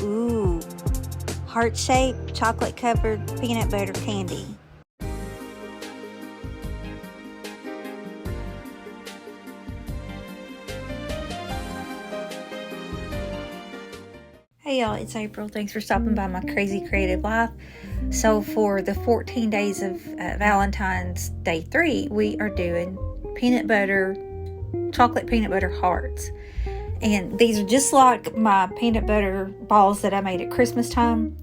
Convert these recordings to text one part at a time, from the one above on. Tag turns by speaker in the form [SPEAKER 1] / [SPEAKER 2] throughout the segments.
[SPEAKER 1] Ooh, heart-shaped, chocolate-covered peanut butter candy. Hey y'all, it's April. Thanks for stopping by my crazy creative life. So for the 14 days of Valentine's Day 3, we are doing chocolate peanut butter hearts. And these are just like my peanut butter balls that I made at Christmas time.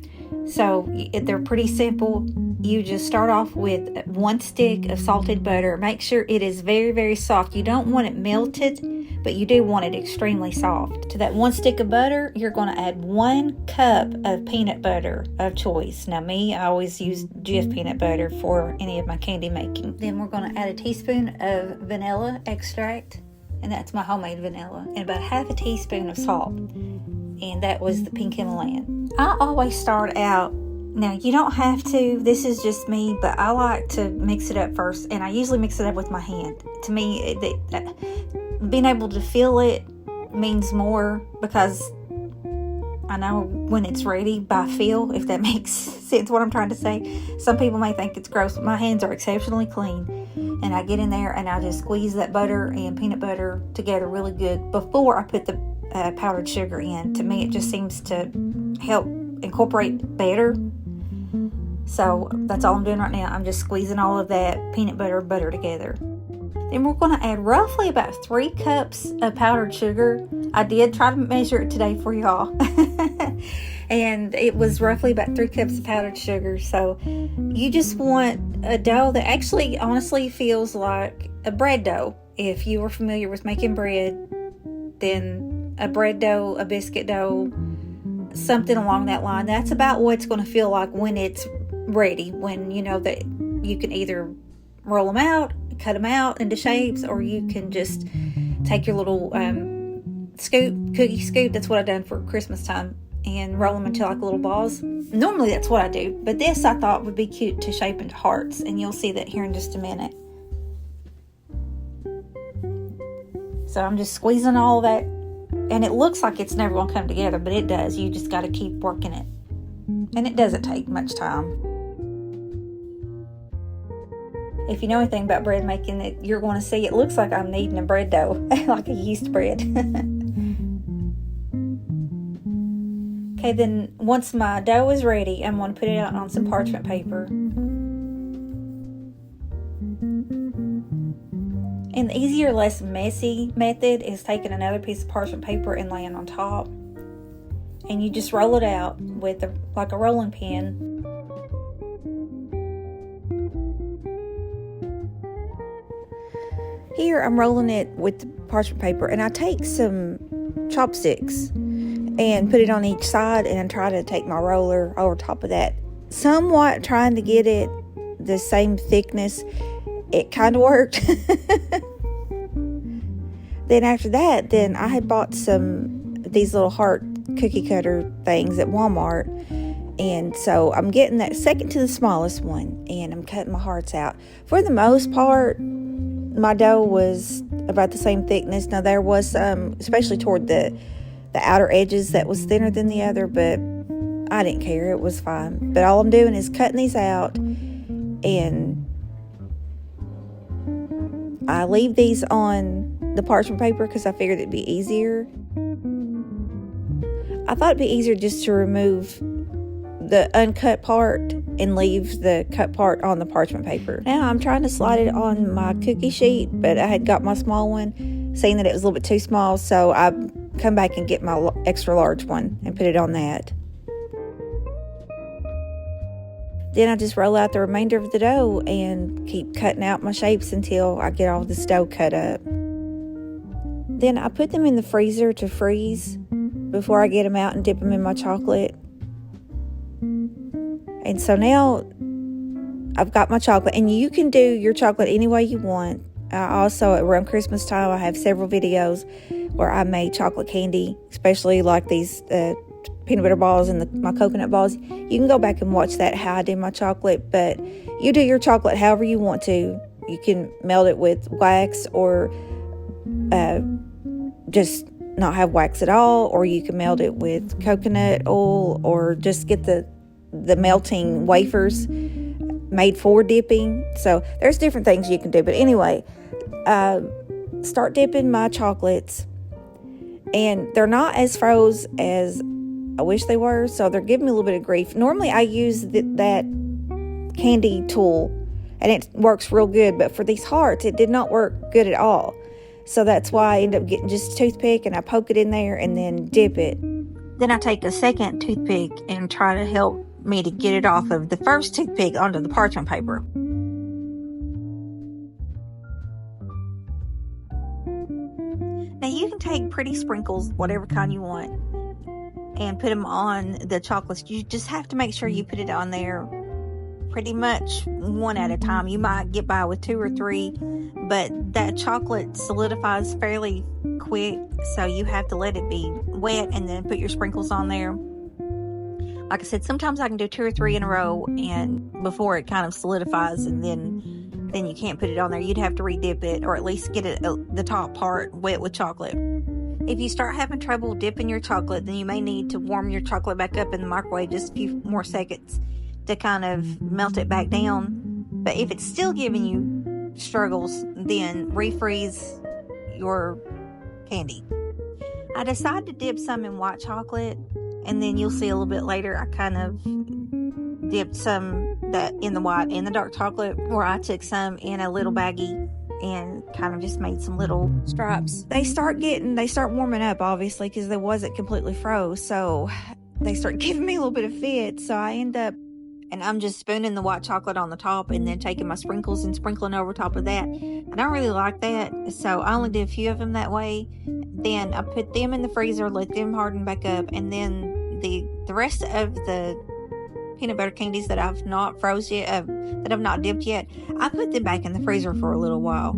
[SPEAKER 1] So they're pretty simple. You just start off with 1 stick of salted butter. Make sure it is very, very soft. You don't want it melted, but you do want it extremely soft. To that 1 stick of butter, you're going to add 1 cup of peanut butter of choice. Now I always use Jif peanut butter for any of my candy making. Then we're going to add a teaspoon of vanilla extract, and that's my homemade vanilla, and about ½ a teaspoon of salt, and that was the pink Himalayan. I always start out, now you don't have to, this is just me, but I like to mix it up first, and I usually mix it up with my hand. To me, being able to feel it means more, because I know when it's ready by feel, if that makes sense what I'm trying to say. Some people may think it's gross, but my hands are exceptionally clean. And I get in there and I just squeeze that butter and peanut butter together really good before I put the powdered sugar in. To me, it just seems to help incorporate better. So that's all I'm doing right now. I'm just squeezing all of that peanut butter together. Then we're going to add roughly about 3 cups of powdered sugar. I did try to measure it today for y'all. And it was roughly about 3 cups of powdered sugar. So you just want a dough that actually honestly feels like a bread dough. If you are familiar with making bread, then a bread dough, a biscuit dough, something along that line. That's about what it's going to feel like when it's ready. When you know that you can either roll them out, cut them out into shapes, or you can just take your little cookie scoop. That's what I've done for Christmas time, and roll them into like little balls. Normally that's what I do, but this I thought would be cute to shape into hearts, and you'll see that here in just a minute. So I'm just squeezing all of that, and it looks like it's never going to come together, but it does. You just got to keep working it, and it doesn't take much time. If you know anything about bread making, you're going to see it looks like I'm kneading a bread dough, like a yeast bread. Okay, then once my dough is ready, I'm going to put it out on some parchment paper. And the easier, less messy method is taking another piece of parchment paper and laying on top. And you just roll it out with like a rolling pin. Here I'm rolling it with the parchment paper, and I take some chopsticks and put it on each side, and I try to take my roller over top of that, somewhat trying to get it the same thickness. It kind of worked. Then after that, I had bought these little heart cookie cutter things at Walmart, and so I'm getting that second to the smallest one, and I'm cutting my hearts out. For the most part, my dough was about the same thickness. Now there was some, especially toward the outer edges, that was thinner than the other, but I didn't care. It was fine. But all I'm doing is cutting these out, and I leave these on the parchment paper because I figured it'd be easier. I thought it'd be easier just to remove the uncut part and leave the cut part on the parchment paper. Now I'm trying to slide it on my cookie sheet, but I had got my small one, seeing that it was a little bit too small, so I come back and get my extra large one and put it on that. Then I just roll out the remainder of the dough and keep cutting out my shapes until I get all this dough cut up. Then I put them in the freezer to freeze before I get them out and dip them in my chocolate. And so now I've got my chocolate, and you can do your chocolate any way you want. Also, around Christmas time, I have several videos where I made chocolate candy, especially like these peanut butter balls and my coconut balls. You can go back and watch that, how I did my chocolate, but you do your chocolate however you want to. You can melt it with wax or just not have wax at all, or you can melt it with coconut oil, or just get the melting wafers made for dipping. So there's different things you can do. But anyway, start dipping my chocolates, and they're not as froze as I wish they were, so they're giving me a little bit of grief. Normally I use that candy tool and it works real good, but for these hearts it did not work good at all. So that's why I end up getting just a toothpick, and I poke it in there and then dip it. Then I take a second toothpick and try to help me to get it off of the first toothpick onto the parchment paper. Now you can take pretty sprinkles, whatever kind you want, and put them on the chocolates. You just have to make sure you put it on there pretty much one at a time. You might get by with 2 or 3, but that chocolate solidifies fairly quick, so you have to let it be wet and then put your sprinkles on there. Like I said, sometimes I can do 2 or 3 in a row and before it kind of solidifies, and then you can't put it on there. You'd have to re-dip it, or at least get it the top part wet with chocolate. If you start having trouble dipping your chocolate, then you may need to warm your chocolate back up in the microwave just a few more seconds to kind of melt it back down. But if it's still giving you struggles, then refreeze your candy. I decided to dip some in white chocolate, and then you'll see a little bit later I kind of dipped some that in the white and the dark chocolate, or I took some in a little baggie and kind of just made some little stripes. They start warming up, obviously, because they wasn't completely froze, so they start giving me a little bit of fit. So I end up, and I'm just spooning the white chocolate on the top and then taking my sprinkles and sprinkling over top of that. I don't really like that, so I only did a few of them that way. Then I put them in the freezer, let them harden back up, and then the rest of the peanut butter candies that I've not froze yet, that I've not dipped yet, I put them back in the freezer for a little while.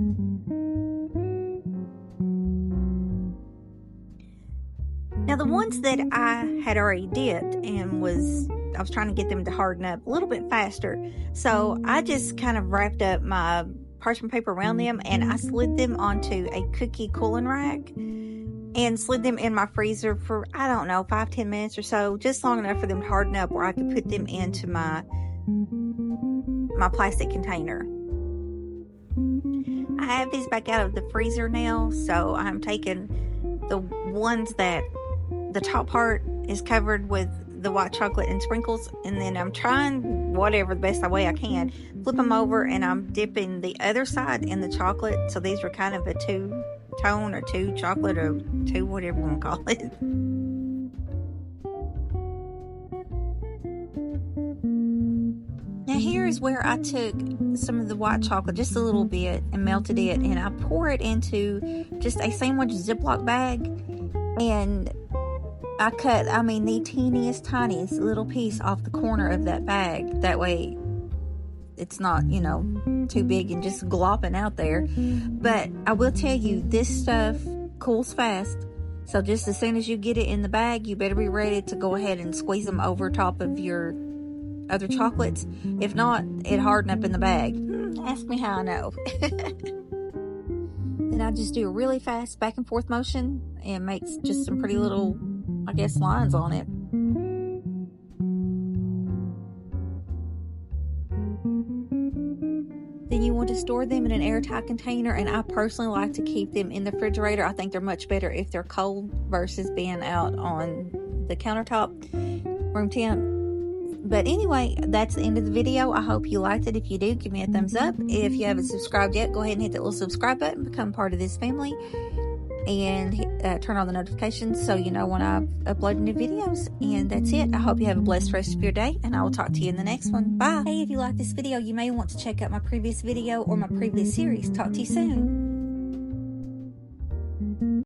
[SPEAKER 1] Now the ones that I had already dipped and I was trying to get them to harden up a little bit faster, so I just kind of wrapped up my parchment paper around them and I slid them onto a cookie cooling rack and slid them in my freezer for, I don't know, 5-10 minutes or so, just long enough for them to harden up where I could put them into my plastic container. I have these back out of the freezer now, so I'm taking the ones that the top part is covered with the white chocolate and sprinkles, and then I'm trying whatever the best way I can, flip them over, and I'm dipping the other side in the chocolate. So these were kind of a 2-tone or 2 chocolate or 2 whatever you want to call it. Now here is where I took some of the white chocolate, just a little bit, and melted it, and I pour it into just a sandwich Ziploc bag, and I cut, the teeniest, tiniest little piece off the corner of that bag. That way it's not, too big and just glopping out there. But I will tell you, this stuff cools fast. So just as soon as you get it in the bag, you better be ready to go ahead and squeeze them over top of your other chocolates. If not, it harden up in the bag. Ask me how I know. Then I just do a really fast back and forth motion and makes just some pretty little, lines on it. Then you want to store them in an airtight container, and I personally like to keep them in the refrigerator. I think they're much better if they're cold versus being out on the countertop, room temp. But anyway, that's the end of the video. I hope you liked it. If you do, give me a thumbs up. If you haven't subscribed yet, go ahead and hit that little subscribe button, become part of this family, and turn on the notifications so you know when I upload new videos. And that's it. I hope you have a blessed rest of your day, and I will talk to you in the next one. Bye. Hey, if you like this video, you may want to check out my previous video or my previous series. Talk to you soon.